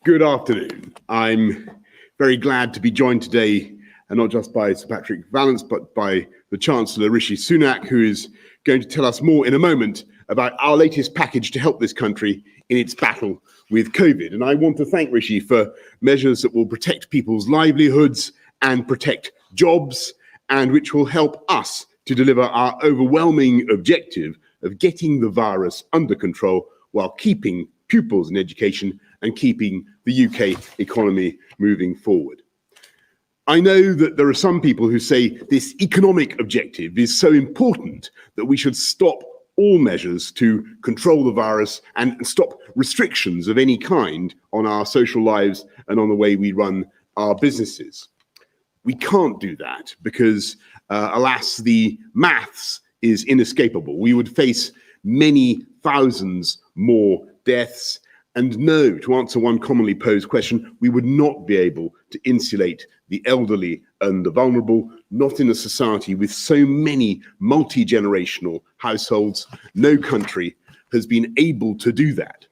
Good afternoon. I'm very glad to be joined today, not just by Sir Patrick Vallace, but by the Chancellor Rishi Sunak, who is going to tell us more in a moment about our latest package to help this country in its battle with COVID. And I want to thank Rishi for measures that will protect people's livelihoods and protect jobs, and which will help us to deliver our overwhelming objective of getting the virus under control while keeping pupils in education and keeping the UK economy moving forward. I know that there are some people who say this economic objective is so important that we should stop all measures to control the virus and stop restrictions of any kind on our social lives and on the way we run our businesses. We can't do that because, alas, the maths is inescapable. We would face many thousands more deaths. And no, to answer one commonly posed question, we would not be able to insulate the elderly and the vulnerable, not in a society with so many multi-generational households. No country has been able to do that.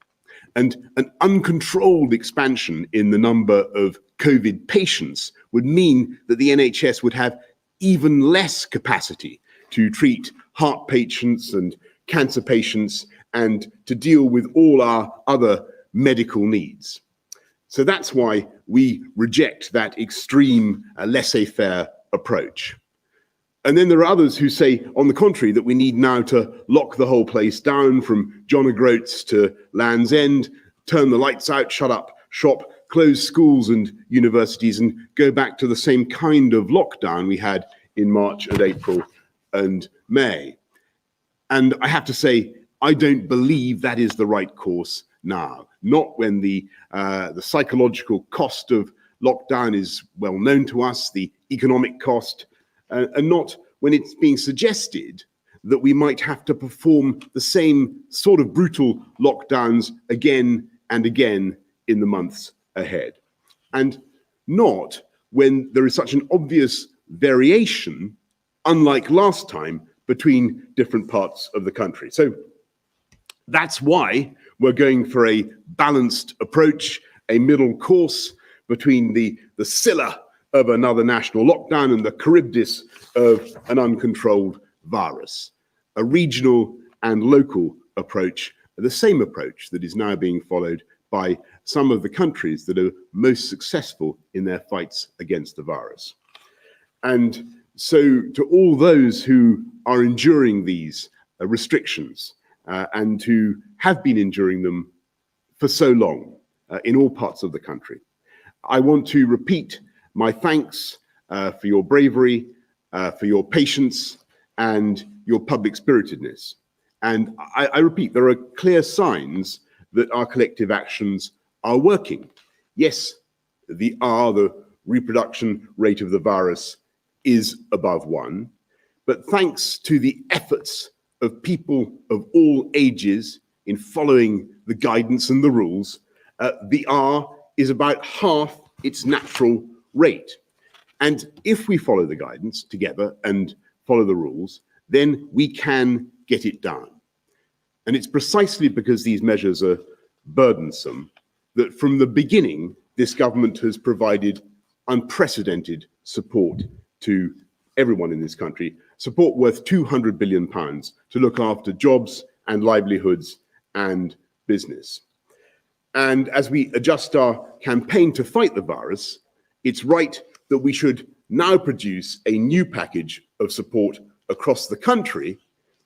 And an uncontrolled expansion in the number of COVID patients would mean that the NHS would have even less capacity to treat heart patients and cancer patients and to deal with all our other medical needs. So that's why we reject that extreme laissez-faire approach. And then there are others who say, on the contrary, that we need now to lock the whole place down from John O'Groats to Land's End, turn the lights out, shut up shop, close schools and universities, and go back to the same kind of lockdown we had in March and April and May. And I have to say, I don't believe that is the right course now, not when the psychological cost of lockdown is well known to us, the economic cost, and not when it's being suggested that we might have to perform the same sort of brutal lockdowns again and again in the months ahead. And not when there is such an obvious variation, unlike last time, between different parts of the country. So that's why we're going for a balanced approach, a middle course between the Scylla of another national lockdown and the Charybdis of an uncontrolled virus. A regional and local approach, the same approach that is now being followed by some of the countries that are most successful in their fights against the virus. And so to all those who are enduring these restrictions and who have been enduring them for so long in all parts of the country, I want to repeat my thanks for your bravery, for your patience and your public spiritedness. And I repeat, there are clear signs that our collective actions are working. Yes, the reproduction rate of the virus is above 1, but thanks to the efforts of people of all ages in following the guidance and the rules, the R is about half its natural rate. And if we follow the guidance together and follow the rules, then we can get it down. And it's precisely because these measures are burdensome that from the beginning, this government has provided unprecedented support to everyone in this country, support worth £200 billion to look after jobs and livelihoods and business. And as we adjust our campaign to fight the virus, it's right that we should now produce a new package of support across the country,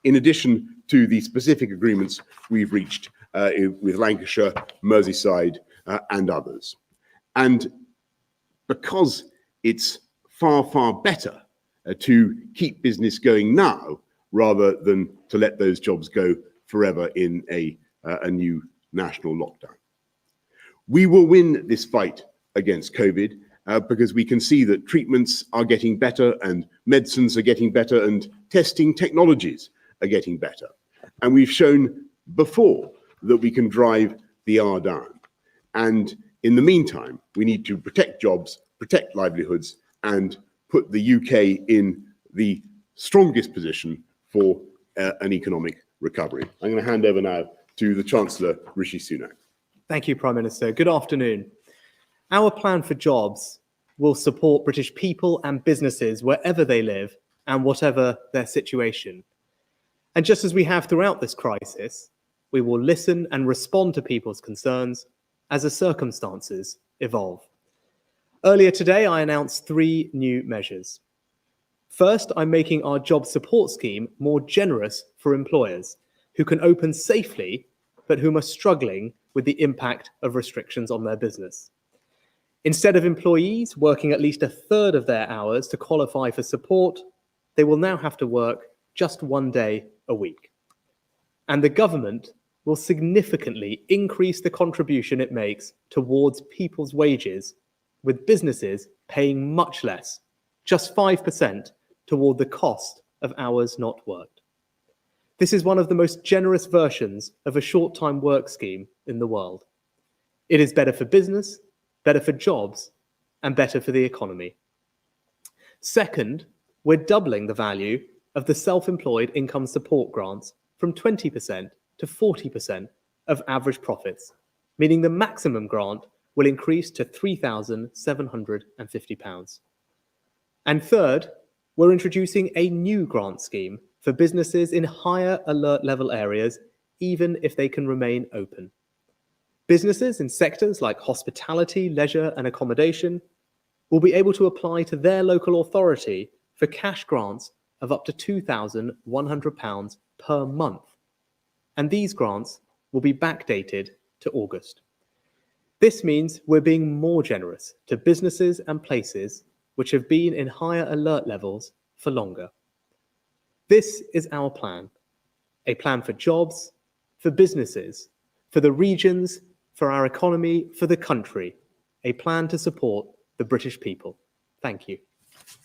in addition to the specific agreements we've reached with Lancashire, Merseyside, and others. And because it's far, far better to keep business going now rather than to let those jobs go forever in a new national lockdown. We will win this fight against COVID because we can see that treatments are getting better and medicines are getting better and testing technologies are getting better. And we've shown before that we can drive the R down. And in the meantime, we need to protect jobs, protect livelihoods, and put the UK in the strongest position for an economic recovery. I'm going to hand over now to the Chancellor, Rishi Sunak. Thank you, Prime Minister. Good afternoon. Our plan for jobs will support British people and businesses wherever they live and whatever their situation. And just as we have throughout this crisis, we will listen and respond to people's concerns as the circumstances evolve. Earlier today, I announced 3 new measures. First, I'm making our job support scheme more generous for employers who can open safely, but whom are struggling with the impact of restrictions on their business. Instead of employees working at least a third of their hours to qualify for support, they will now have to work just 1 day a week. And the government will significantly increase the contribution it makes towards people's wages, with businesses paying much less, just 5%, toward the cost of hours not worked. This is one of the most generous versions of a short-time work scheme in the world. It is better for business, better for jobs, and better for the economy. Second, we're doubling the value of the self-employed income support grants from 20% to 40% of average profits, meaning the maximum grant will increase to £3,750. And third, we're introducing a new grant scheme for businesses in higher alert level areas, even if they can remain open. Businesses in sectors like hospitality, leisure, and accommodation will be able to apply to their local authority for cash grants of up to £2,100 per month. And these grants will be backdated to August. This means we're being more generous to businesses and places which have been in higher alert levels for longer. This is our plan, a plan for jobs, for businesses, for the regions, for our economy, for the country, a plan to support the British people. Thank you.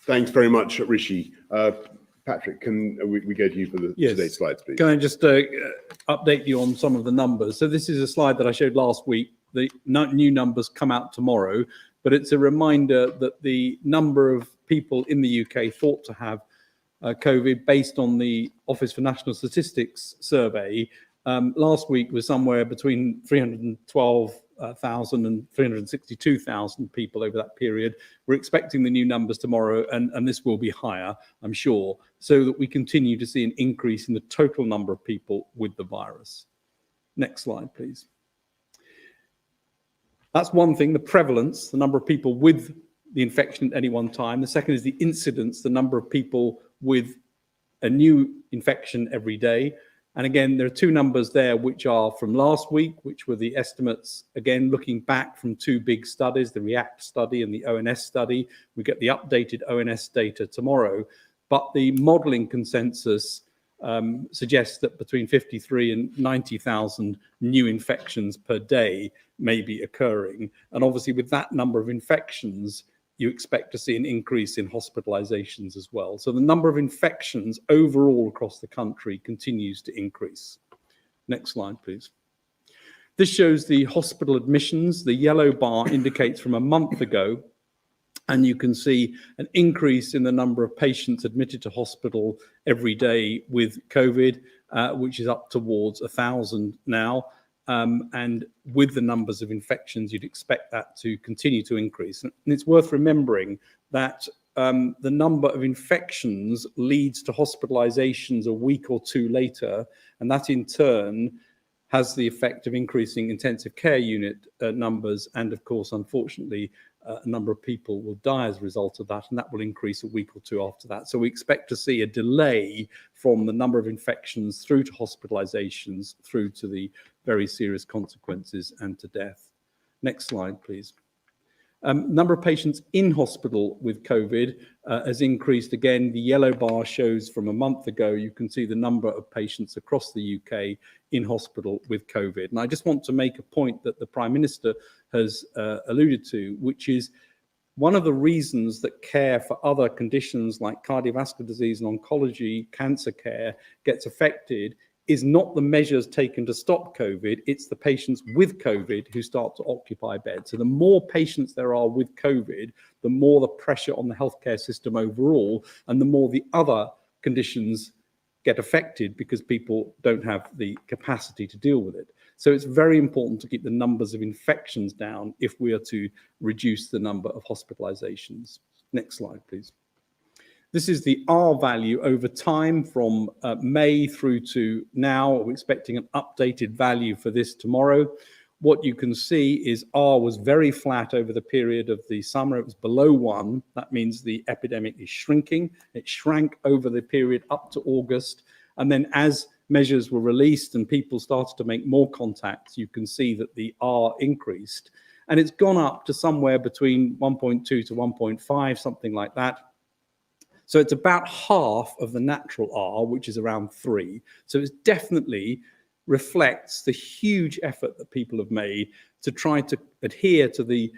Thanks very much, Rishi. Patrick, can we go to you for today's slides, please? Can I just update you on some of the numbers? So this is a slide that I showed last week. The new numbers come out tomorrow, but it's a reminder that the number of people in the UK thought to have COVID based on the Office for National Statistics survey last week was somewhere between 312,000 and 362,000 people over that period. We're expecting the new numbers tomorrow, and this will be higher, I'm sure, so that we continue to see an increase in the total number of people with the virus. Next slide, please. That's one thing, the prevalence, the number of people with the infection at any one time. The second is the incidence, the number of people with a new infection every day. And again, there are 2 numbers there which are from last week, which were the estimates, again, looking back from 2 big studies, the REACT study and the ONS study. We get the updated ONS data tomorrow, but the modelling consensus suggests that between 53 and 90,000 new infections per day may be occurring. And obviously with that number of infections, you expect to see an increase in hospitalizations as well. So the number of infections overall across the country continues to increase. Next slide, please. This shows the hospital admissions. The yellow bar indicates from a month ago, and you can see an increase in the number of patients admitted to hospital every day with COVID, which is up towards 1,000 now. And with the numbers of infections, you'd expect that to continue to increase. And it's worth remembering that the number of infections leads to hospitalizations a week or 2 later, and that in turn has the effect of increasing intensive care unit numbers. And of course, unfortunately, a number of people will die as a result of that, and that will increase a week or 2 after that. So we expect to see a delay from the number of infections through to hospitalizations, through to the very serious consequences and to death. Next slide, please. Number of patients in hospital with COVID has increased again. The yellow bar shows from a month ago, you can see the number of patients across the UK in hospital with COVID. And I just want to make a point that the Prime Minister has alluded to, which is one of the reasons that care for other conditions like cardiovascular disease and oncology, cancer care gets affected is not the measures taken to stop COVID, it's the patients with COVID who start to occupy beds. So the more patients there are with COVID, the more the pressure on the healthcare system overall, and the more the other conditions get affected because people don't have the capacity to deal with it. So it's very important to keep the numbers of infections down if we are to reduce the number of hospitalizations. Next slide, please. This is the R value over time from May through to now. We're expecting an updated value for this tomorrow. What you can see is R was very flat over the period of the summer. It was below 1. That means the epidemic is shrinking. It shrank over the period up to August. And then as measures were released and people started to make more contacts, you can see that the R increased. And it's gone up to somewhere between 1.2 to 1.5, something like that. So it's about half of the natural R, which is around 3. So it definitely reflects the huge effort that people have made to try to adhere to the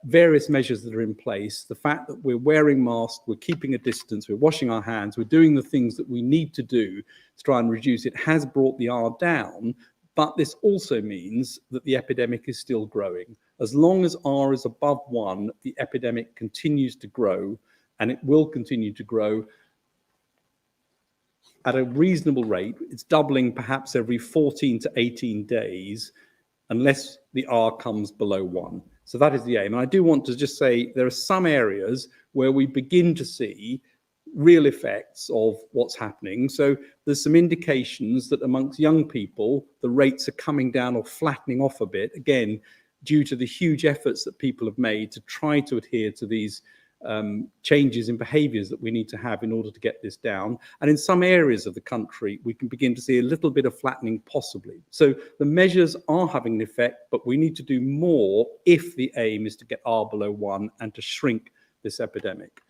various measures that are in place. The fact that we're wearing masks, we're keeping a distance, we're washing our hands, we're doing the things that we need to do to try and reduce it has brought the R down. But this also means that the epidemic is still growing. As long as R is above 1, the epidemic continues to grow, and it will continue to grow at a reasonable rate. It's doubling perhaps every 14 to 18 days, unless the R comes below 1. So that is the aim. And I do want to just say there are some areas where we begin to see real effects of what's happening. So there's some indications that amongst young people, the rates are coming down or flattening off a bit, again, due to the huge efforts that people have made to try to adhere to these changes in behaviours that we need to have in order to get this down. And in some areas of the country, we can begin to see a little bit of flattening possibly. So the measures are having an effect, but we need to do more if the aim is to get R below 1 and to shrink this epidemic.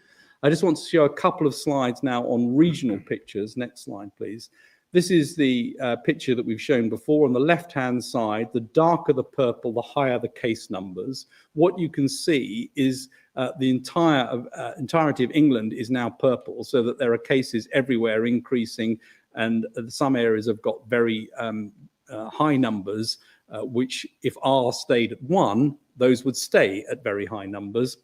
I just want to show a couple of slides now on regional pictures. Next slide, please. This is the picture that we've shown before. On the left-hand side, the darker the purple, the higher the case numbers. What you can see is the entirety of England is now purple, so that there are cases everywhere increasing, and some areas have got very high numbers, which if R stayed at 1, those would stay at very high numbers.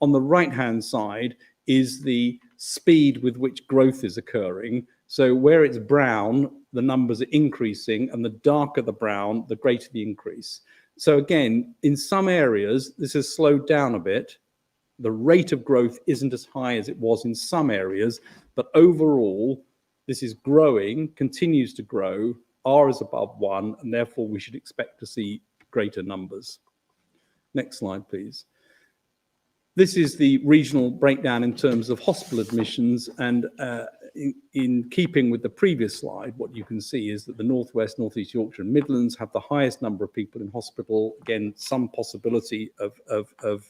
On the right-hand side is the speed with which growth is occurring. So where it's brown, the numbers are increasing, and the darker the brown, the greater the increase. So again, in some areas, this has slowed down a bit. The rate of growth isn't as high as it was in some areas, but overall, this is growing, continues to grow. R is above 1, and therefore we should expect to see greater numbers. Next slide, please. This is the regional breakdown in terms of hospital admissions, and in keeping with the previous slide, what you can see is that the Northwest, Northeast Yorkshire and Midlands have the highest number of people in hospital. Again, some possibility of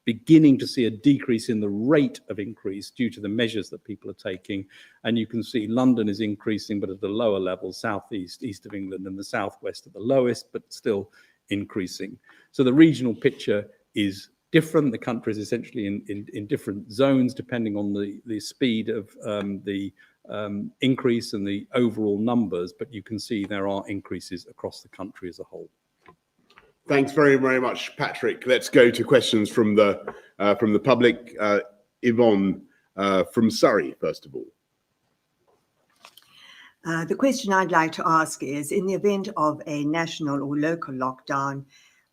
beginning to see a decrease in the rate of increase due to the measures that people are taking. And you can see London is increasing, but at a lower level, southeast, east of England, and the southwest at the lowest, but still increasing. So the regional picture is different. The country is essentially in different zones depending on the speed of the increase and the overall numbers, but you can see there are increases across the country as a whole. Thanks very, very much, Patrick. Let's go to questions from the public. Yvonne from Surrey, first of all. The question I'd like to ask is, in the event of a national or local lockdown,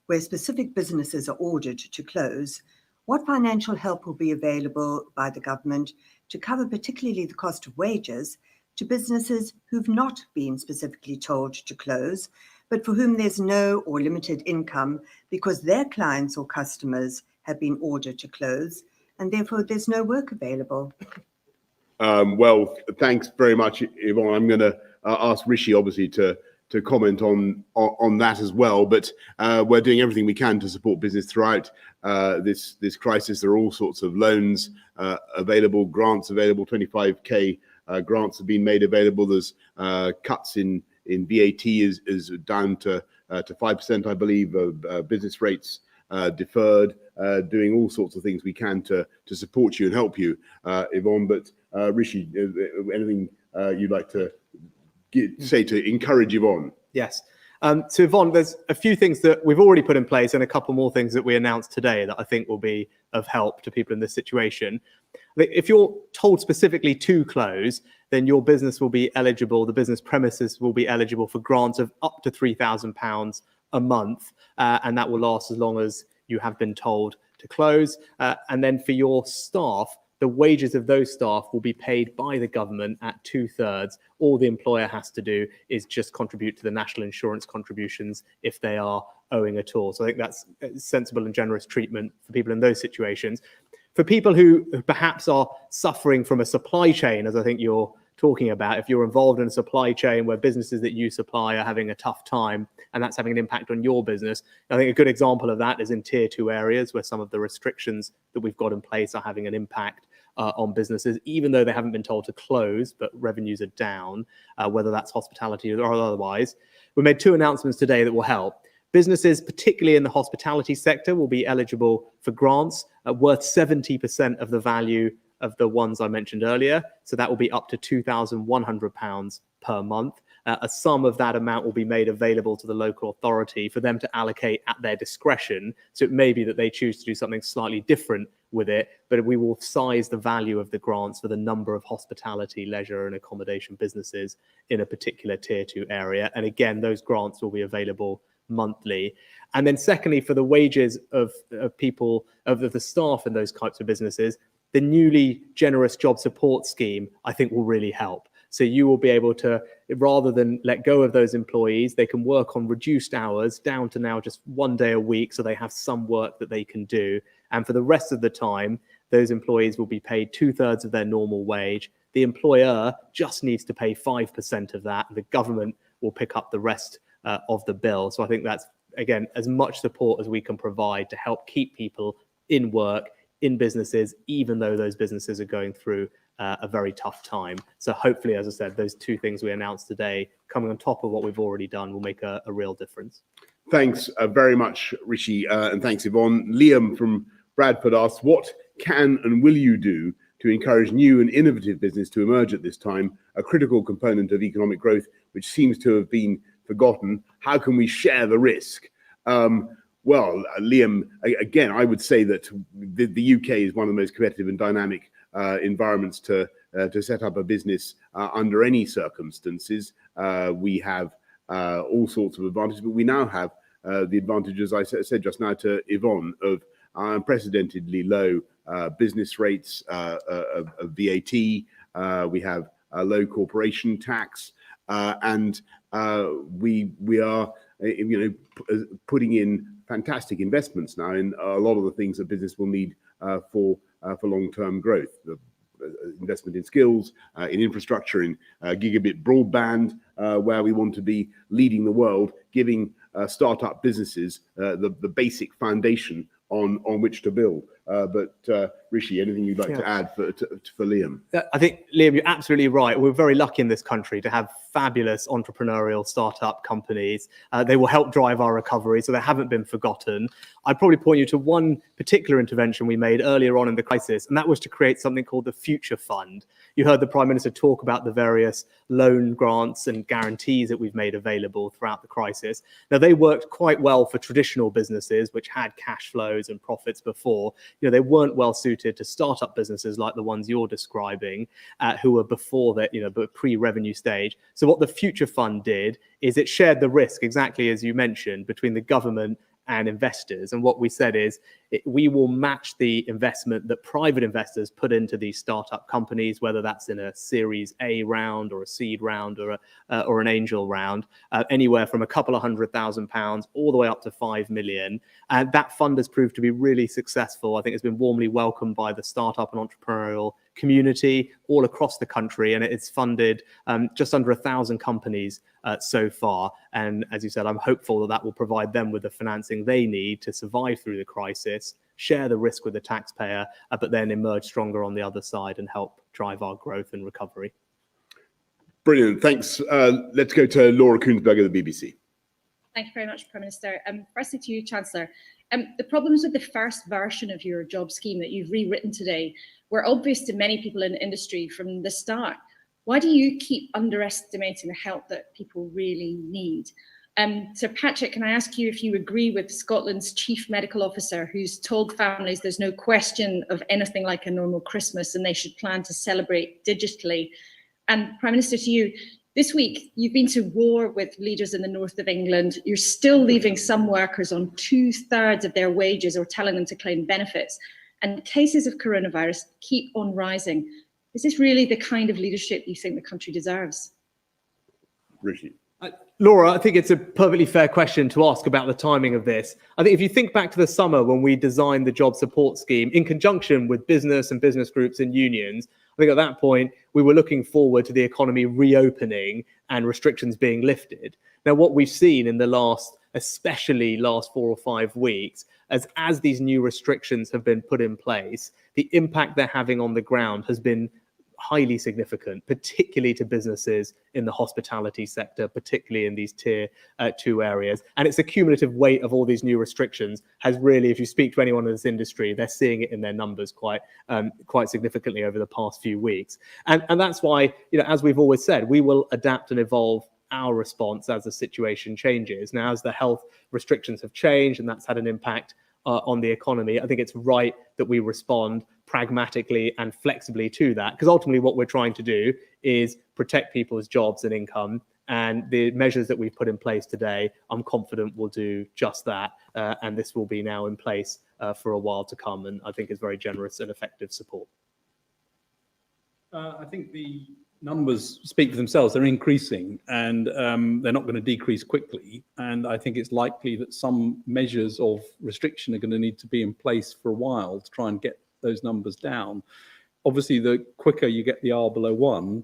where specific businesses are ordered to close, what financial help will be available by the government to cover particularly the cost of wages to businesses who've not been specifically told to close, but for whom there's no or limited income because their clients or customers have been ordered to close, and therefore there's no work available? Well, thanks very much, Yvonne. I'm going to ask Rishi, obviously, to comment on that as well, but we're doing everything we can to support business throughout this crisis. There are all sorts of loans available, grants available. 25k grants have been made available. There's cuts in VAT is down to 5%, I believe. Business rates deferred. Doing all sorts of things we can to support you and help you, Yvonne. But Rishi, anything you'd like to say to encourage Yvonne? Yes. So Yvonne, there's a few things that we've already put in place and a couple more things that we announced today that I think will be of help to people in this situation. If you're told specifically to close, then your business will be eligible, the business premises will be eligible for grants of up to £3,000 a month, and that will last as long as you have been told to close. And then for your staff, the wages of those staff will be paid by the government at 2/3. All the employer has to do is just contribute to the national insurance contributions if they are owing at all. So I think that's sensible and generous treatment for people in those situations. For people who perhaps are suffering from a supply chain, as I think you're talking about, if you're involved in a supply chain where businesses that you supply are having a tough time and that's having an impact on your business, I think a good example of that is in tier 2 areas where some of the restrictions that we've got in place are having an impact on businesses, even though they haven't been told to close, but revenues are down, whether that's hospitality or otherwise. We made 2 announcements today that will help. Businesses, particularly in the hospitality sector, will be eligible for grants worth 70% of the value of the ones I mentioned earlier. So that will be up to £2,100 per month. A sum of that amount will be made available to the local authority for them to allocate at their discretion. So it may be that they choose to do something slightly different with it, but we will size the value of the grants for the number of hospitality, leisure and accommodation businesses in a particular tier 2 area. And again, those grants will be available monthly. And then secondly, for the wages of people, of the staff in those types of businesses, the newly generous job support scheme, I think, will really help. So you will be able to, rather than let go of those employees, they can work on reduced hours down to now just 1 day a week, so they have some work that they can do. And for the rest of the time, those employees will be paid 2/3 of their normal wage. The employer just needs to pay 5% of that, and the government will pick up the rest of the bill. So I think that's, again, as much support as we can provide to help keep people in work, in businesses, even though those businesses are going through a very tough time. So hopefully, as I said, those 2 things we announced today, coming on top of what we've already done, will make a real difference. Thanks very much, Rishi, and thanks, Yvonne. Liam from Bradford asks, what can and will you do to encourage new and innovative business to emerge at this time, a critical component of economic growth, which seems to have been forgotten? How can we share the risk? Well, Liam, again, I would say that the UK is one of the most competitive and dynamic environments to set up a business under any circumstances. We have all sorts of advantages, but we now have the advantages, I said just now to Yvonne, of unprecedentedly low business rates of VAT. We have a low corporation tax, and we are, putting in fantastic investments now in a lot of the things that business will need for long-term growth. Investment in skills, in infrastructure, in gigabit broadband, where we want to be leading the world, giving startup businesses the basic foundation on which to build. But Rishi, anything you'd like to add for Liam? I think, Liam, you're absolutely right. We're very lucky in this country to have fabulous entrepreneurial startup companies. They will help drive our recovery, so they haven't been forgotten. I'd probably point you to one particular intervention we made earlier on in the crisis, and that was to create something called the Future Fund. You heard the Prime Minister talk about the various loan grants and guarantees that we've made available throughout the crisis. Now, they worked quite well for traditional businesses, which had cash flows and profits before. They weren't well suited to startup businesses like the ones you're describing, who were before that, pre-revenue stage. So what the Future Fund did is it shared the risk, exactly as you mentioned, between the government and investors. And what we said is we will match the investment that private investors put into these startup companies, whether that's in a Series A round or a seed round or an angel round, anywhere from a couple of £100,000 all the way up to 5 million. And that fund has proved to be really successful. I think it's been warmly welcomed by the startup and entrepreneurial community all across the country, and it's funded just under 1,000 companies so far. And as you said, I'm hopeful that will provide them with the financing they need to survive through the crisis, share the risk with the taxpayer, but then emerge stronger on the other side and help drive our growth and recovery. Brilliant, thanks. Let's go to Laura Kuhnsberg of the BBC. Thank you very much, Prime Minister. Firstly to you, Chancellor. The problems with the first version of your job scheme that you've rewritten today were obvious to many people in the industry from the start. Why do you keep underestimating the help that people really need? Sir Patrick, can I ask you if you agree with Scotland's chief medical officer, who's told families there's no question of anything like a normal Christmas and they should plan to celebrate digitally? And Prime Minister, to you, this week, you've been to war with leaders in the north of England. You're still leaving some workers on 2/3 of their wages or telling them to claim benefits. And cases of coronavirus keep on rising. Is this really the kind of leadership you think the country deserves? Rishi. Laura, I think it's a perfectly fair question to ask about the timing of this. I think if you think back to the summer when we designed the job support scheme in conjunction with business and business groups and unions, I think at that point we were looking forward to the economy reopening and restrictions being lifted. Now, what we've seen in the especially last 4 or 5 weeks, as these new restrictions have been put in place, the impact they're having on the ground has been highly significant, particularly to businesses in the hospitality sector, particularly in these tier 2 areas. And it's a cumulative weight of all these new restrictions has really, if you speak to anyone in this industry, they're seeing it in their numbers quite significantly over the past few weeks. And that's why, as we've always said, we will adapt and evolve our response as the situation changes. Now, as the health restrictions have changed and that's had an impact on the economy, I think it's right that we respond pragmatically and flexibly to that, because ultimately what we're trying to do is protect people's jobs and income, and the measures that we've put in place today, I'm confident will do just that, and this will be now in place for a while to come, and I think is very generous and effective support. I think the numbers speak for themselves. They're increasing, and they're not going to decrease quickly. And I think it's likely that some measures of restriction are going to need to be in place for a while to try and get those numbers down. Obviously, the quicker you get the R below 1,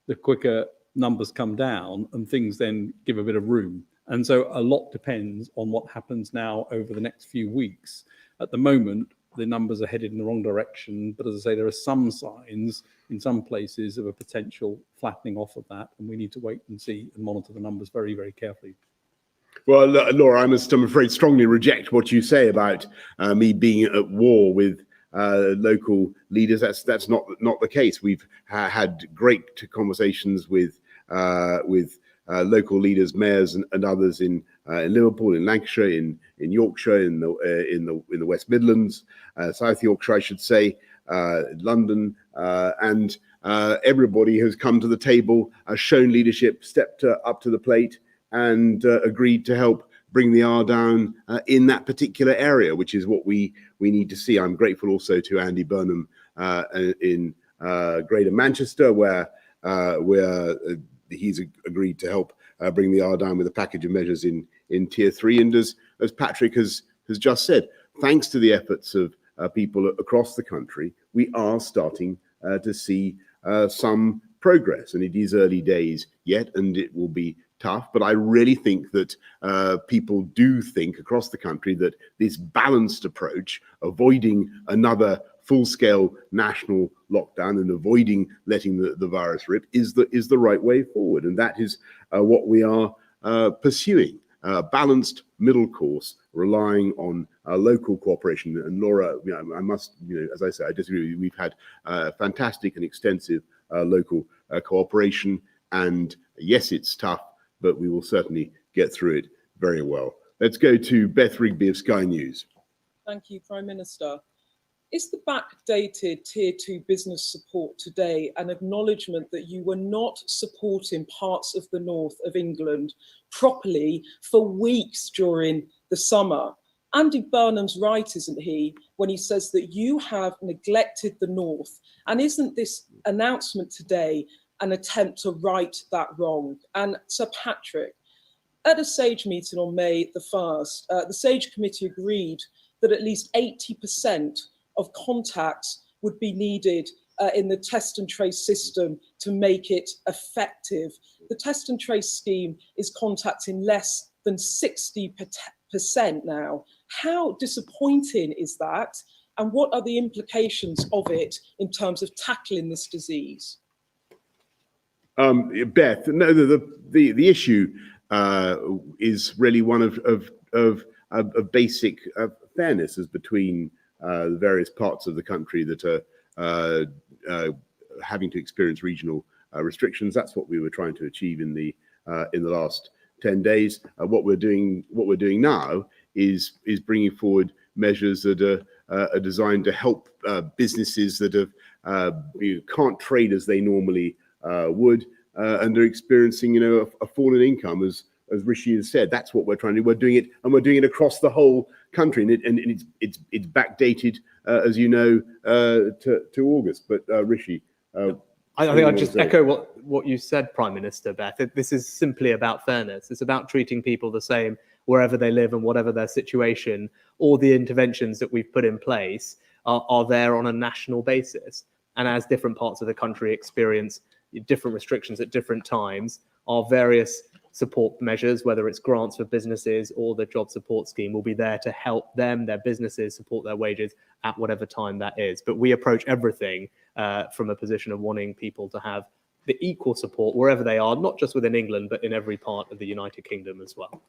the quicker numbers come down and things then give a bit of room. And so a lot depends on what happens now over the next few weeks. At the moment, the numbers are headed in the wrong direction. But as I say, there are some signs in some places of a potential flattening off of that. And we need to wait and see and monitor the numbers very, very carefully. Well, Laura, I'm afraid, strongly reject what you say about me being at war with local leaders. That's not the case. We've had great conversations with local leaders, mayors, and others in Liverpool, in Lancashire, in Yorkshire, in the West Midlands, South Yorkshire, I should say, London, and everybody has come to the table, has shown leadership, stepped up to the plate, and agreed to help bring the R down in that particular area, which is what we need to see. I'm grateful also to Andy Burnham in Greater Manchester, where he's agreed to help bring the R down with a package of measures in tier 3. And as Patrick has just said, thanks to the efforts of people across the country, we are starting to see some progress. And it is early days yet, and it will be tough. But I really think that people do think across the country that this balanced approach, avoiding another full-scale national lockdown and avoiding letting the virus rip, is the right way forward. And that is what we are pursuing. Balanced middle course, relying on local cooperation. And Laura, I must, as I say, I disagree with you. We've had fantastic and extensive local cooperation. And yes, it's tough, but we will certainly get through it very well. Let's go to Beth Rigby of Sky News. Thank you, Prime Minister. Is the backdated Tier 2 business support today an acknowledgement that you were not supporting parts of the north of England properly for weeks during the summer? Andy Burnham's right, isn't he, when he says that you have neglected the north? And isn't this announcement today an attempt to right that wrong? And Sir Patrick, at a SAGE meeting on May the 1st, the SAGE committee agreed that at least 80% of contacts would be needed in the test and trace system to make it effective. The test and trace scheme is contacting less than 60% now. How disappointing is that? And what are the implications of it in terms of tackling this disease? Beth, no, the issue is really one of basic fairness as between the various parts of the country that are having to experience regional restrictions. That's what we were trying to achieve in the last 10 days. What we're doing now is bringing forward measures that are designed to help businesses that can't trade as they normally would, and are experiencing, a fall in income, as Rishi has said. That's what we're trying to do. We're doing it, and we're doing it across the whole country, and it's backdated, as you know, to August. But Rishi, I think I'd just echo what you said, Prime Minister Beth. This is simply about fairness. It's about treating people the same wherever they live and whatever their situation. All the interventions that we've put in place are there on a national basis. And as different parts of the country experience different restrictions at different times, our various support measures, whether it's grants for businesses or the job support scheme, will be there to help them, their businesses, support their wages at whatever time that is. But we approach everything from a position of wanting people to have the equal support wherever they are, not just within England, but in every part of the United Kingdom as well.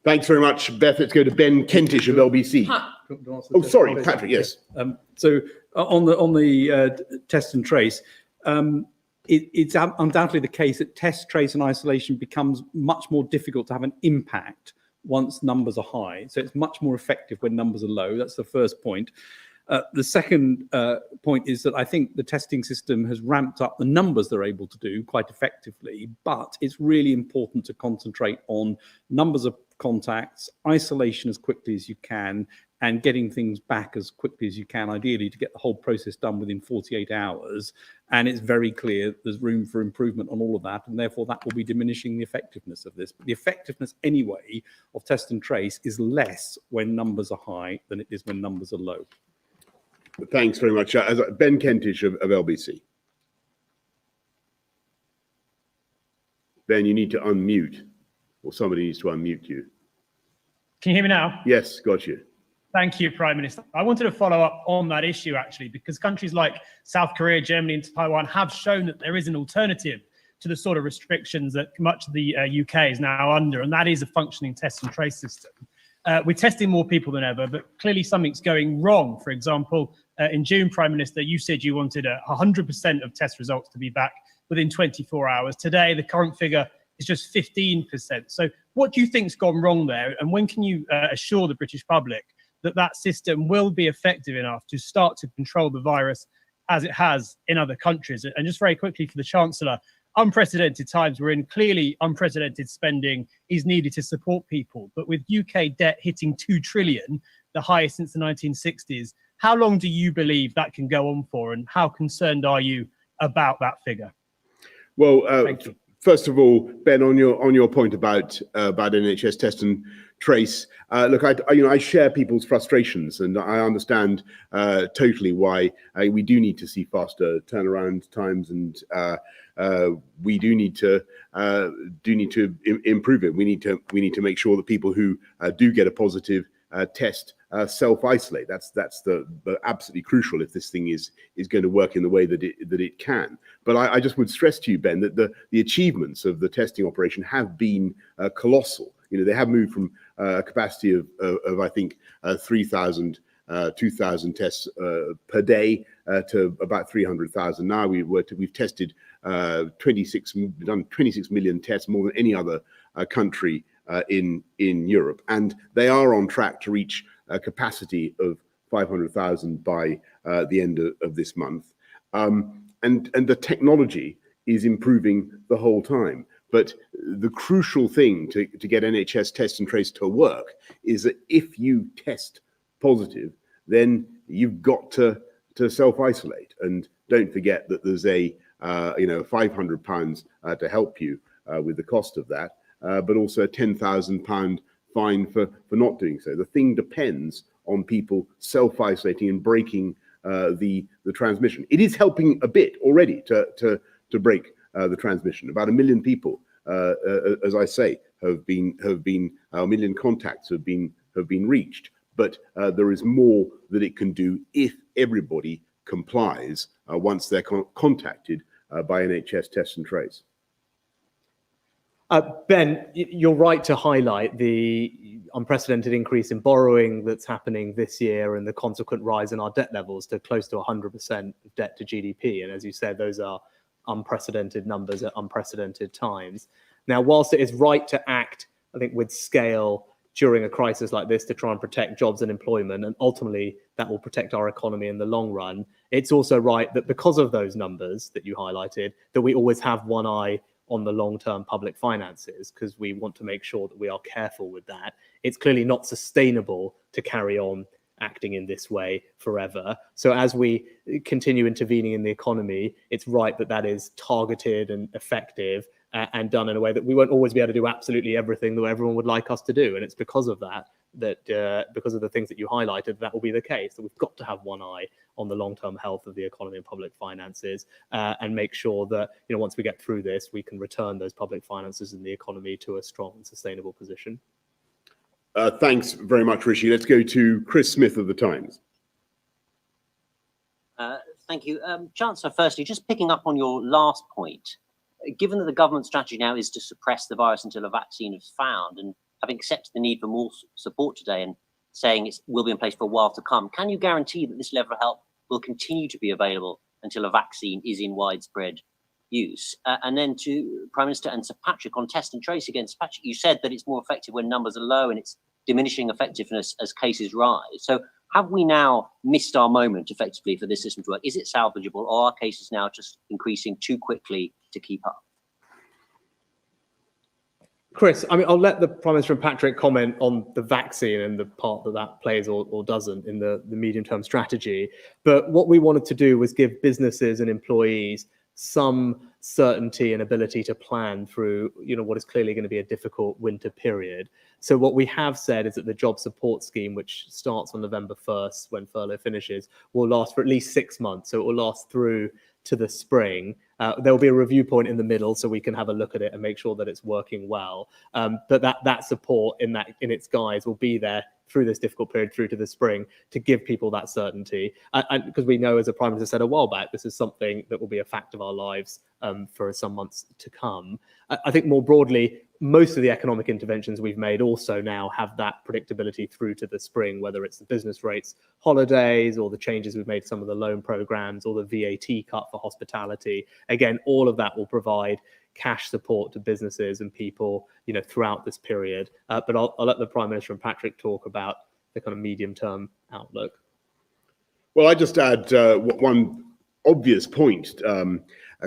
Thanks very much, Beth. Let's go to Ben Kentish of LBC. Oh, sorry, Patrick, yes. So on the test and trace, it's undoubtedly the case that test, trace and isolation becomes much more difficult to have an impact once numbers are high. So it's much more effective when numbers are low. That's the first point. The second point is that I think the testing system has ramped up the numbers they're able to do quite effectively, but it's really important to concentrate on numbers of contacts, isolation as quickly as you can, and getting things back as quickly as you can, ideally to get the whole process done within 48 hours. And it's very clear there's room for improvement on all of that, and therefore that will be diminishing the effectiveness of this. But the effectiveness anyway of test and trace is less when numbers are high than it is when numbers are low. Thanks very much. Ben Kentish of LBC. Ben, you need to unmute, or somebody needs to unmute you. Can you hear me now? Yes, got you. Thank you, Prime Minister. I wanted to follow up on that issue, actually, because countries like South Korea, Germany and Taiwan have shown that there is an alternative to the sort of restrictions that much of the UK is now under, and that is a functioning test and trace system. We're testing more people than ever, but clearly something's going wrong. For example, in June, Prime Minister, you said you wanted 100% of test results to be back within 24 hours. Today, the current figure is just 15%. So what do you think's gone wrong there? And when can you assure the British public that that system will be effective enough to start to control the virus as it has in other countries? And just very quickly for the Chancellor, unprecedented times we're in. Clearly, unprecedented spending is needed to support people. But with UK debt hitting 2 trillion, the highest since the 1960s, how long do you believe that can go on for? And how concerned are you about that figure? Well, first of all, Ben, on your point about NHS test and trace, look, I share people's frustrations, and I understand totally why we do need to see faster turnaround times, and we do need to improve it. We need to make sure that people who do get a positive test self-isolate. That's the absolutely crucial if this thing is going to work in the way that it can. But I just would stress to you, Ben, that the achievements of the testing operation have been colossal. They have moved from a capacity of I think 2,000 tests per day to about 300,000 now. We've tested 26 million tests, more than any other country in Europe, and they are on track to reach a capacity of 500,000 by the end of this month. And the technology is improving the whole time. But the crucial thing to get NHS test and trace to work is that if you test positive, then you've got to self-isolate. And don't forget that there's a £500 to help you with the cost of that, but also a £10,000 fine for not doing so. The thing depends on people self-isolating and breaking the transmission. It is helping a bit already to break the transmission. About 1 million people, as I say, have been 1 million contacts have been reached. But there is more that it can do if everybody complies once they're contacted by NHS test and trace. Ben, you're right to highlight the unprecedented increase in borrowing that's happening this year and the consequent rise in our debt levels to close to 100% debt to GDP. And as you said, those are unprecedented numbers at unprecedented times. Now, whilst it is right to act, I think, with scale during a crisis like this to try and protect jobs and employment, and ultimately that will protect our economy in the long run. It's also right that because of those numbers that you highlighted, that we always have one eye on the long-term public finances, because we want to make sure that we are careful with that. It's clearly not sustainable to carry on acting in this way forever. So as we continue intervening in the economy, it's right that that is targeted and effective and done in a way that we won't always be able to do absolutely everything that everyone would like us to do. And it's because of that, because of the things that you highlighted, that will be the case. That we've got to have one eye on the long-term health of the economy and public finances, and make sure that, you know, once we get through this, we can return those public finances and the economy to a strong and sustainable position. Thanks very much, Rishi. Let's go to Chris Smith of The Times. Thank you. Chancellor, firstly, just picking up on your last point, given that the government strategy now is to suppress the virus until a vaccine is found, and having accepted the need for more support today and saying it will be in place for a while to come, can you guarantee that this level of help will continue to be available until a vaccine is in widespread use? And then to Prime Minister and Sir Patrick on test and trace again. Sir Patrick, you said that it's more effective when numbers are low and it's diminishing effectiveness as cases rise. So have we now missed our moment effectively for this system to work? Is it salvageable, or are cases now just increasing too quickly to keep up? Chris, I mean, I'll let the Prime Minister and Patrick comment on the vaccine and the part that that plays or doesn't in the medium-term strategy. But what we wanted to do was give businesses and employees some certainty and ability to plan through, you know, what is clearly going to be a difficult winter period. So what we have said is that the job support scheme, which starts on November 1st when furlough finishes, will last for at least 6 months. So it will last through to the spring. There will be a review point in the middle, so we can have a look at it and make sure that it's working well. But that support in its guise will be there through this difficult period through to the spring to give people that certainty. And because we know, as the Prime Minister said a while back, this is something that will be a fact of our lives for some months to come. I think more broadly, most of the economic interventions we've made also now have that predictability through to the spring, whether it's the business rates, holidays, or the changes we've made to some of the loan programs, or the VAT cut for hospitality. Again, all of that will provide cash support to businesses and people, you know, throughout this period. But I'll let the Prime Minister and Patrick talk about the kind of medium-term outlook. Well, I just add one obvious point,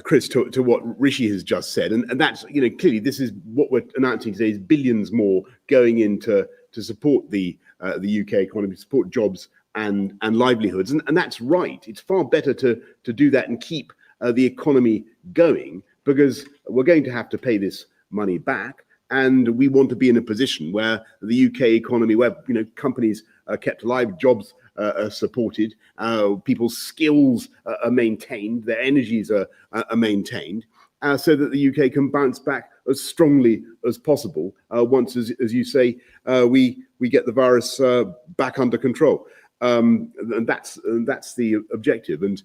Chris, to what Rishi has just said, and that's, you know, clearly this is what we're announcing today is billions more going into to support the UK economy, support jobs and livelihoods, and that's right. It's far better to do that and keep the economy going, because we're going to have to pay this money back, and we want to be in a position where the UK economy, where, you know, companies are kept alive, jobs are supported, people's skills are maintained, their energies are maintained, so that the UK can bounce back as strongly as possible once, as you say, we get the virus back under control. And that's the objective. And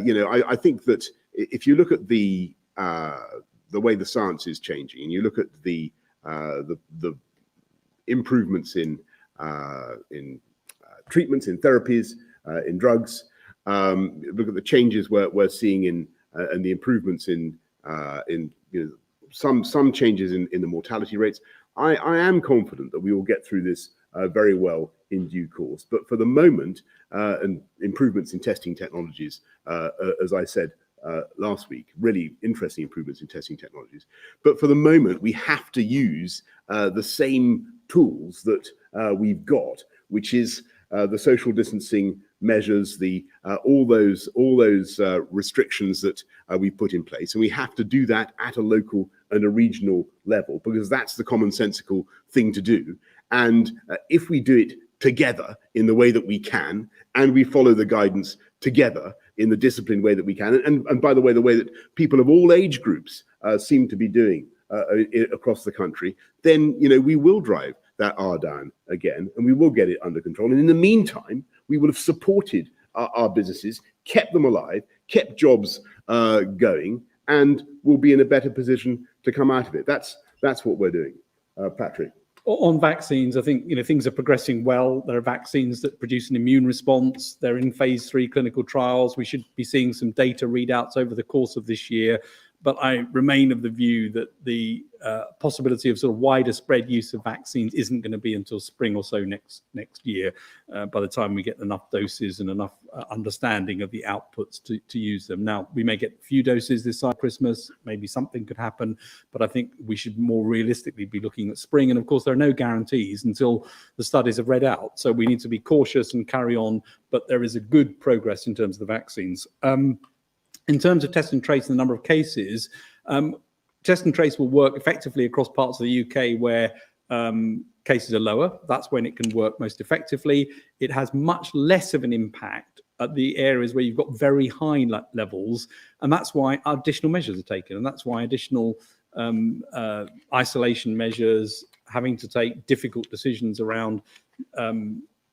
you know, I think that if you look at the way the science is changing, and you look at the improvements in treatments, in therapies, in drugs, look at the changes we're seeing in and the improvements in you know, some changes in the mortality rates, I am confident that we will get through this very well in due course. But for the moment, and improvements in testing technologies, as I said last week, really interesting improvements in testing technologies. But for the moment, we have to use the same tools that we've got, which is the social distancing measures, all those restrictions that we put in place, and we have to do that at a local and a regional level, because that's the commonsensical thing to do. And if we do it together in the way that we can, and we follow the guidance together in the disciplined way that we can, and by the way, the way that people of all age groups seem to be doing across the country, then, you know, we will drive that R down again, and we will get it under control. And in the meantime, we will have supported our businesses, kept them alive, kept jobs going, and we'll be in a better position to come out of it. That's what we're doing. Patrick. On vaccines, I think, you know, things are progressing well. There are vaccines that produce an immune response. They're in phase 3 clinical trials. We should be seeing some data readouts over the course of this year. but I remain of the view that the possibility of sort of wider spread use of vaccines isn't going to be until spring or so next year, by the time we get enough doses and enough understanding of the outputs to use them. Now, we may get a few doses this side of Christmas, maybe something could happen, but I think we should more realistically be looking at spring. And of course, there are no guarantees until the studies have read out. So we need to be cautious and carry on, but there is a good progress in terms of the vaccines. In terms of test and trace and the number of cases, test and trace will work effectively across parts of the UK where cases are lower. That's when it can work most effectively. It has much less of an impact at the areas where you've got very high levels, and that's why additional measures are taken, and that's why additional isolation measures, having to take difficult decisions around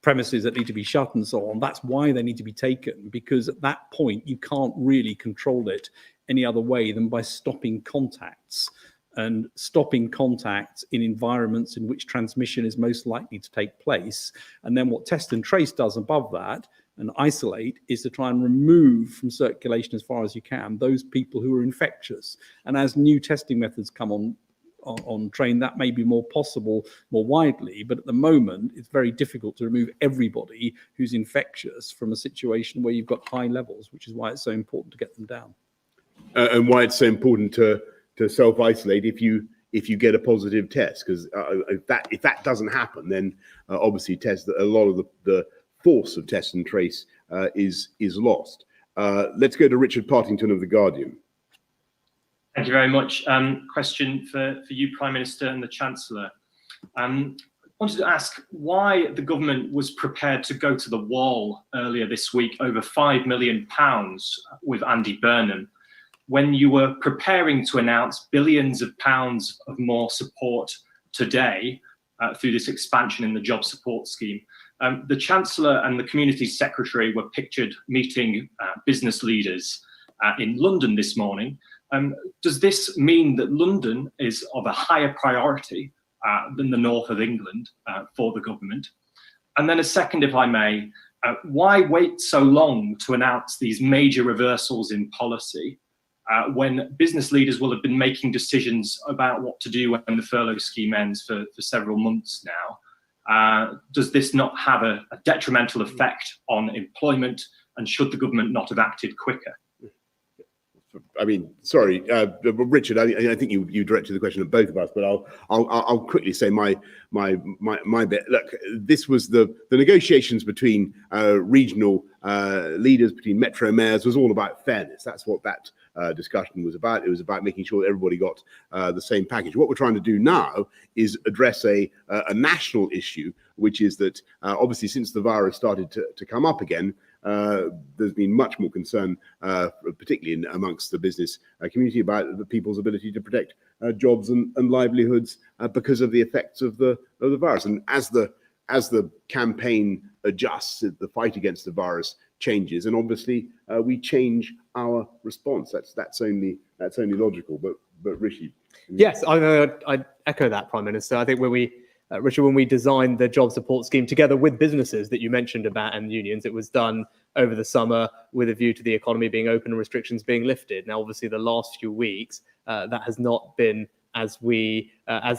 premises that need to be shut and so on. That's why they need to be taken, because at that point you can't really control it any other way than by stopping contacts, and stopping contacts in environments in which transmission is most likely to take place. And then what test and trace does above that and isolate is to try and remove from circulation as far as you can those people who are infectious. And as new testing methods come on train, that may be more possible more widely, but at the moment it's very difficult to remove everybody who's infectious from a situation where you've got high levels, which is why it's so important to get them down. And why it's so important to self-isolate if you get a positive test, because if that doesn't happen, then obviously a lot of the force of test and trace is lost. Let's go to Richard Partington of The Guardian. Thank you very much. Question for you, Prime Minister, and the Chancellor. I wanted to ask why the government was prepared to go to the wall earlier this week over £5 million with Andy Burnham, when you were preparing to announce billions of pounds of more support today through this expansion in the job support scheme. The Chancellor and the Community Secretary were pictured meeting business leaders in London this morning. Does this mean that London is of a higher priority than the north of England for the government? And then a second, if I may, why wait so long to announce these major reversals in policy when business leaders will have been making decisions about what to do when the furlough scheme ends for several months now? Does this not have a detrimental effect on employment, and should the government not have acted quicker? I mean, sorry, Richard. I think you directed the question at both of us, but I'll quickly say my bit. Look, this was the negotiations between regional leaders, between metro mayors, was all about fairness. That's what that discussion was about. It was about making sure that everybody got the same package. What we're trying to do now is address a national issue, which is that obviously since the virus started to come up again, there's been much more concern, particularly amongst the business community, about the people's ability to protect jobs and livelihoods because of the effects of the virus. And as the campaign adjusts, the fight against the virus changes, and obviously we change our response. That's only logical. But Rishi, yes, I echo that, Prime Minister. I think when we Richard, when we designed the job support scheme together with businesses that you mentioned about and unions, it was done over the summer with a view to the economy being open and restrictions being lifted. Now, obviously, the last few weeks, that has not been as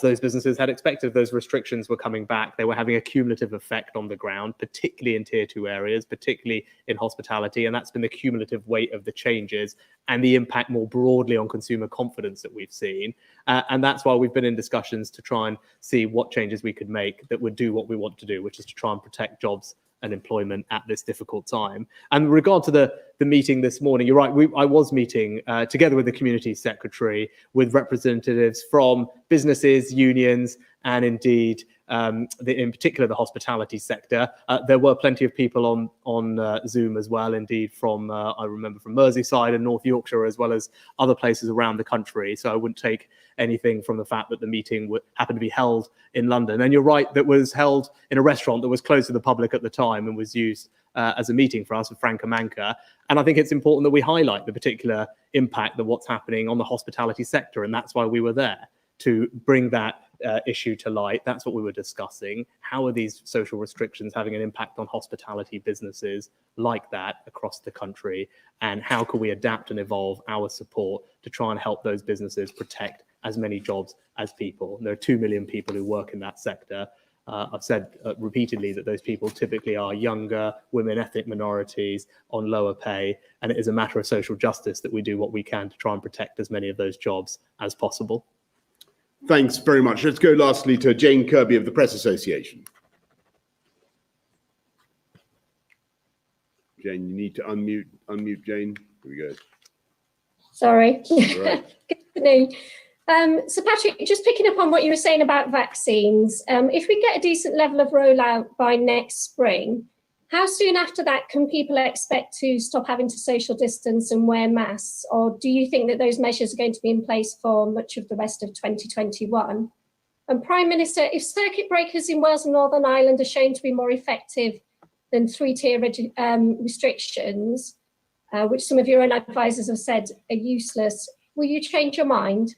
those businesses had expected. Those restrictions were coming back. They were having a cumulative effect on the ground, particularly in tier 2 areas, particularly in hospitality. And that's been the cumulative weight of the changes and the impact more broadly on consumer confidence that we've seen. And that's why we've been in discussions to try and see what changes we could make that would do what we want to do, which is to try and protect jobs and employment at this difficult time. And with regard to the meeting this morning, you're right, I was meeting together with the community secretary with representatives from businesses, unions, and indeed, in particular, the hospitality sector. There were plenty of people on Zoom as well, indeed, from, I remember, from Merseyside and North Yorkshire, as well as other places around the country. So I wouldn't take anything from the fact that the meeting happened to be held in London. And you're right, that was held in a restaurant that was closed to the public at the time and was used as a meeting for us with Franca Manca. And I think it's important that we highlight the particular impact of what's happening on the hospitality sector. And that's why we were there, to bring that issue to light. That's what we were discussing. How are these social restrictions having an impact on hospitality businesses like that across the country? And how can we adapt and evolve our support to try and help those businesses protect as many jobs as people. And there are 2 million people who work in that sector. I've said repeatedly that those people typically are younger, women, ethnic minorities on lower pay, and it is a matter of social justice that we do what we can to try and protect as many of those jobs as possible. Thanks very much. Let's go lastly to Jane Kirby of the Press Association. Jane, you need to unmute Jane. Here we go. Sorry. Right. Good afternoon. So Patrick, just picking up on what you were saying about vaccines, if we get a decent level of rollout by next spring, how soon after that can people expect to stop having to social distance and wear masks? Or do you think that those measures are going to be in place for much of the rest of 2021? And Prime Minister, if circuit breakers in Wales and Northern Ireland are shown to be more effective than three-tier restrictions, which some of your own advisors have said are useless, will you change your mind?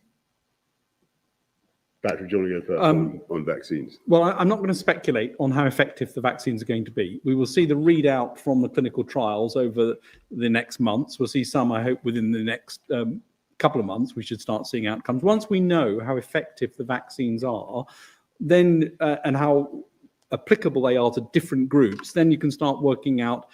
Patrick, do you want to go first on vaccines? Well, I'm not going to speculate on how effective the vaccines are going to be. We will see the readout from the clinical trials over the next months. We'll see some, I hope, within the next couple of months. We should start seeing outcomes. Once we know how effective the vaccines are, then and how applicable they are to different groups, then you can start working out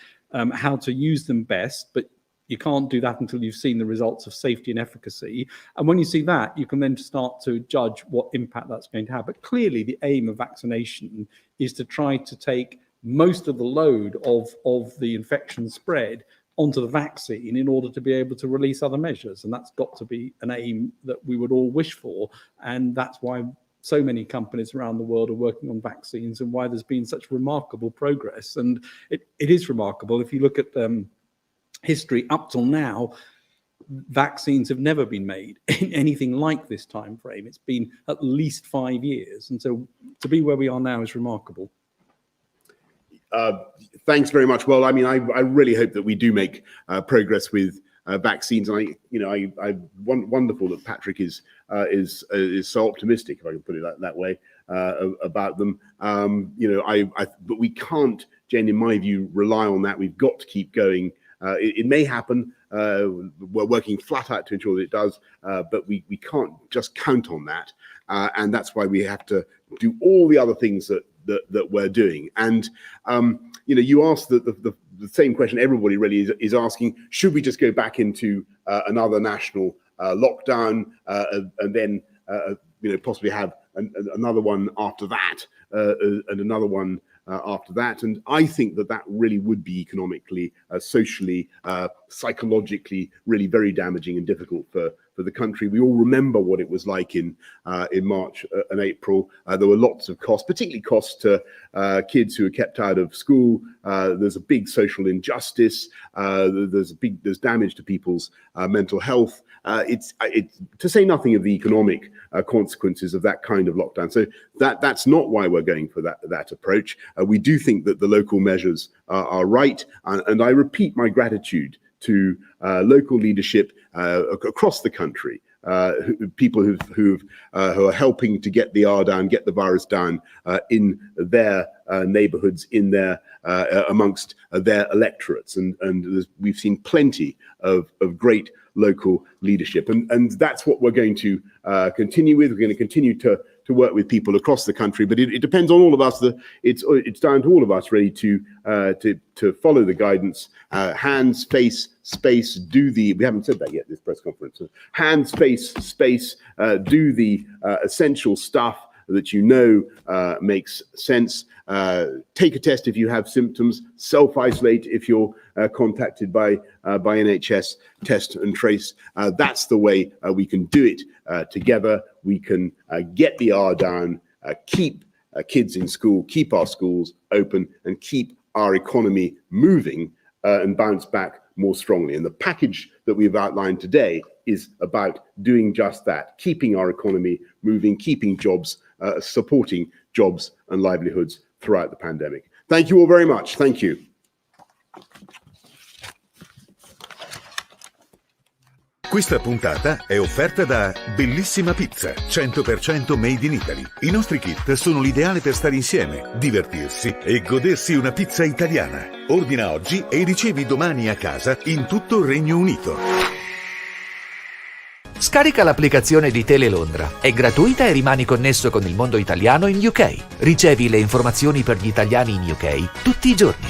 how to use them best. But you can't do that until you've seen the results of safety and efficacy. And when you see that, you can then start to judge what impact that's going to have. But clearly, the aim of vaccination is to try to take most of the load of the infection spread onto the vaccine in order to be able to release other measures. And that's got to be an aim that we would all wish for. And that's why so many companies around the world are working on vaccines and why there's been such remarkable progress. And it is remarkable. If you look at history up till now, vaccines have never been made in anything like this time frame. It's been at least 5 years. And so to be where we are now is remarkable. Thanks very much. Well, I mean, I really hope that we do make progress with vaccines. And I wonderful that Patrick is so optimistic, if I can put it that way, about them. But we can't, Jen, in my view, rely on that. We've got to keep going. It may happen. We're working flat out to ensure that it does, but we can't just count on that. And that's why we have to do all the other things that we're doing. And you asked the same question everybody really is asking: should we just go back into another national lockdown and then possibly have another one after that and another one after that? And I think that really would be economically, socially, psychologically really very damaging and difficult for the country. We all remember what it was like in March and April. There were lots of costs, particularly costs to kids who were kept out of school. There's a big social injustice. There's damage to people's mental health. It's to say nothing of the economic consequences of that kind of lockdown. So that's not why we're going for that approach. We do think that the local measures are right, and I repeat my gratitude to local leadership across the country, people who are helping to get the R down, get the virus down in their neighbourhoods, in their amongst their electorates, and we've seen plenty of great local leadership, and that's what we're going to continue with. We're going to continue to work with people across the country, but it depends on all of us. It's down to all of us really to follow the guidance. Hands, face, space. We haven't said that yet this press conference. Hands, face, space. Do the essential stuff that makes sense. Take a test if you have symptoms. Self-isolate if you're contacted by NHS. Test and trace. That's the way we can do it together. We can get the R down, keep kids in school, keep our schools open, and keep our economy moving and bounce back more strongly. And the package that we've outlined today is about doing just that, keeping our economy moving, keeping jobs, supporting jobs and livelihoods throughout the pandemic. Thank you all very much. Thank you. Questa puntata è offerta da Bellissima Pizza, 100% made in Italy. I nostri kit sono l'ideale per stare insieme, divertirsi e godersi una pizza italiana. Ordina oggi e ricevi domani a casa in tutto il Regno Unito. Scarica l'applicazione di TeleLondra, è gratuita e rimani connesso con il mondo italiano in UK. Ricevi le informazioni per gli italiani in UK tutti i giorni.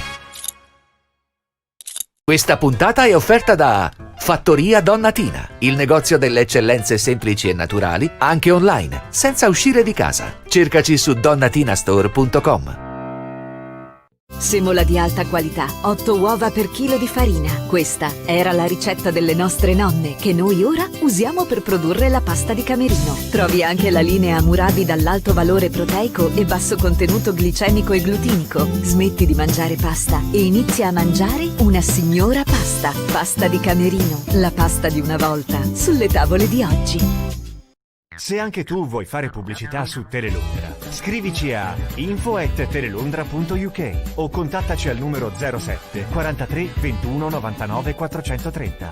Questa puntata è offerta da Fattoria Donnatina, il negozio delle eccellenze semplici e naturali, anche online, senza uscire di casa. Cercaci su donnatinastore.com. Semola di alta qualità, 8 uova per chilo di farina. Questa era la ricetta delle nostre nonne, che noi ora usiamo per produrre la pasta di Camerino. Trovi anche la linea Hammurabi dall'alto valore proteico e basso contenuto glicemico e glutinico. Smetti di mangiare pasta e inizia a mangiare una signora pasta. Pasta di Camerino, la pasta di una volta, sulle tavole di oggi. Se anche tu vuoi fare pubblicità su Telelondra, scrivici a info@telelondra.uk o contattaci al numero 07 43 21 99 430.